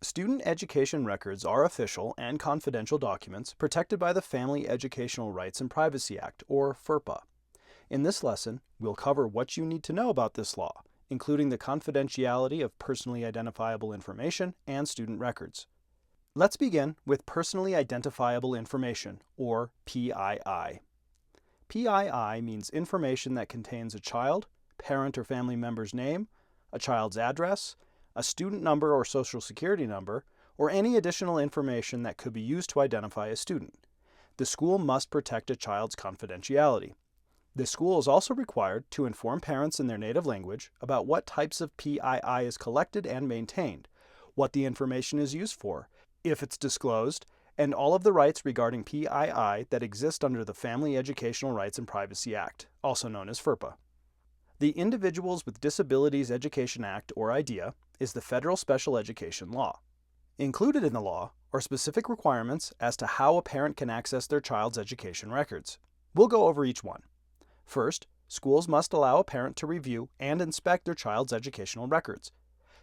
Student education records are official and confidential documents protected by the Family Educational Rights and Privacy Act, or FERPA. In this lesson, we'll cover what you need to know about this law, including the confidentiality of personally identifiable information and student records. Let's begin with Personally Identifiable Information, or PII. PII means information that contains a child, parent or family member's name, a child's address, a student number or social security number, or any additional information that could be used to identify a student. The school must protect a child's confidentiality. The school is also required to inform parents in their native language about what types of PII is collected and maintained, what the information is used for, if it's disclosed, and all of the rights regarding PII that exist under the Family Educational Rights and Privacy Act, also known as FERPA. The Individuals with Disabilities Education Act, or IDEA, is the federal special education law. Included in the law are specific requirements as to how a parent can access their child's education records. We'll go over each one. First, schools must allow a parent to review and inspect their child's educational records.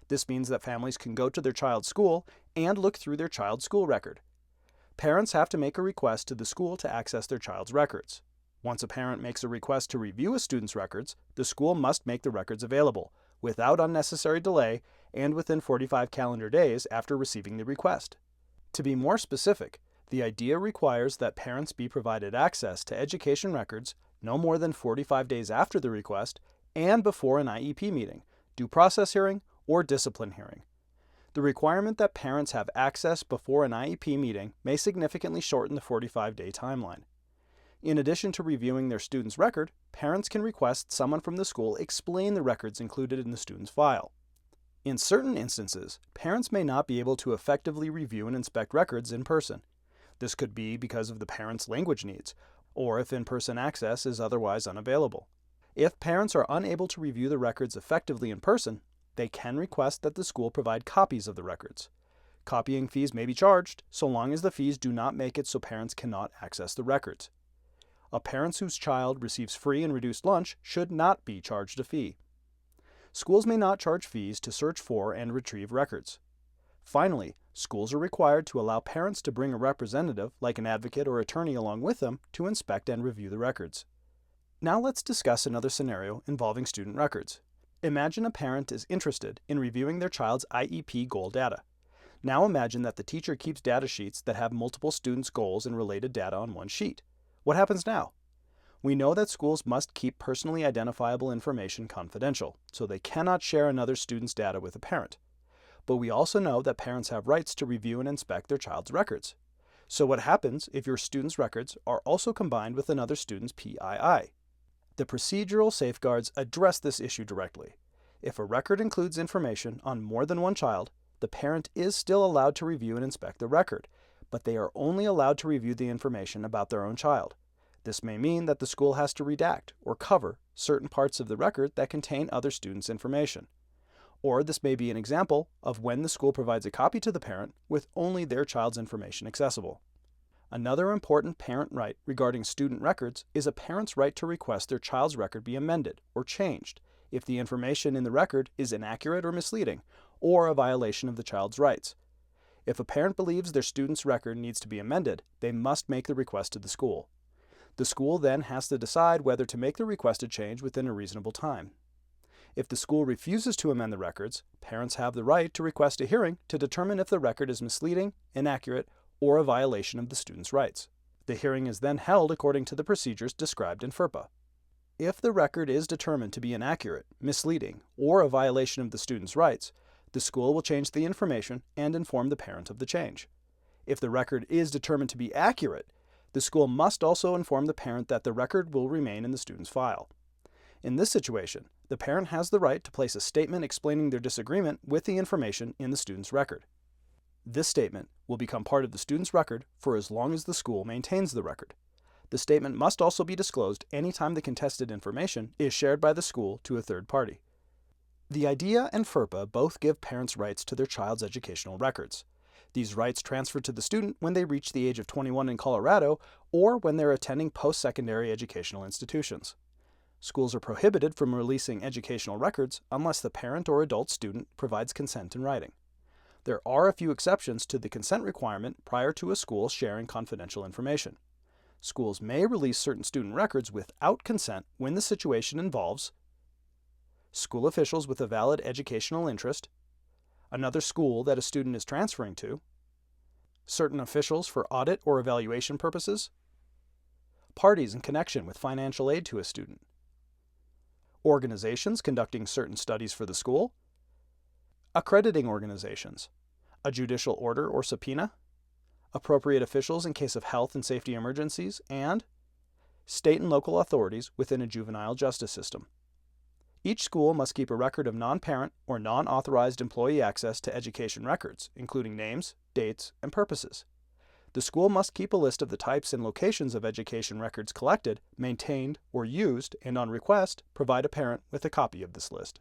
This means that families can go to their child's school and look through their child's school record. Parents have to make a request to the school to access their child's records. Once a parent makes a request to review a student's records, the school must make the records available, without unnecessary delay and within 45 calendar days after receiving the request. To be more specific, the IDEA requires that parents be provided access to education records no more than 45 days after the request and before an IEP meeting, due process hearing, or discipline hearing. The requirement that parents have access before an IEP meeting may significantly shorten the 45-day timeline. In addition to reviewing their student's record, parents can request someone from the school explain the records included in the student's file. In certain instances, parents may not be able to effectively review and inspect records in person. This could be because of the parent's language needs, or if in-person access is otherwise unavailable. If parents are unable to review the records effectively in person, they can request that the school provide copies of the records. Copying fees may be charged, so long as the fees do not make it so parents cannot access the records. A parent whose child receives free and reduced lunch should not be charged a fee. Schools may not charge fees to search for and retrieve records. Finally, schools are required to allow parents to bring a representative, like an advocate or attorney, along with them to inspect and review the records. Now let's discuss another scenario involving student records. Imagine a parent is interested in reviewing their child's IEP goal data. Now imagine that the teacher keeps data sheets that have multiple students' goals and related data on one sheet. What happens now? We know that schools must keep personally identifiable information confidential, so they cannot share another student's data with a parent. But we also know that parents have rights to review and inspect their child's records. So what happens if your student's records are also combined with another student's PII? The procedural safeguards address this issue directly. If a record includes information on more than one child, the parent is still allowed to review and inspect the record, but they are only allowed to review the information about their own child. This may mean that the school has to redact or cover certain parts of the record that contain other students' information. Or this may be an example of when the school provides a copy to the parent with only their child's information accessible. Another important parent right regarding student records is a parent's right to request their child's record be amended or changed if the information in the record is inaccurate or misleading, or a violation of the child's rights. If a parent believes their student's record needs to be amended, they must make the request to the school. The school then has to decide whether to make the requested change within a reasonable time. If the school refuses to amend the records, parents have the right to request a hearing to determine if the record is misleading, inaccurate, or a violation of the student's rights. The hearing is then held according to the procedures described in FERPA. If the record is determined to be inaccurate, misleading, or a violation of the student's rights, the school will change the information and inform the parent of the change. If the record is determined to be accurate, the school must also inform the parent that the record will remain in the student's file. In this situation, the parent has the right to place a statement explaining their disagreement with the information in the student's record. This statement will become part of the student's record for as long as the school maintains the record. The statement must also be disclosed anytime the contested information is shared by the school to a third party. The IDEA and FERPA both give parents rights to their child's educational records. These rights transfer to the student when they reach the age of 21 in Colorado or when they're attending post-secondary educational institutions. Schools are prohibited from releasing educational records unless the parent or adult student provides consent in writing. There are a few exceptions to the consent requirement prior to a school sharing confidential information. Schools may release certain student records without consent when the situation involves school officials with a valid educational interest, another school that a student is transferring to, certain officials for audit or evaluation purposes, parties in connection with financial aid to a student, organizations conducting certain studies for the school, accrediting organizations, a judicial order or subpoena, appropriate officials in case of health and safety emergencies, and state and local authorities within a juvenile justice system. Each school must keep a record of non-parent or non-authorized employee access to education records, including names, dates, and purposes. The school must keep a list of the types and locations of education records collected, maintained, or used, and on request, provide a parent with a copy of this list.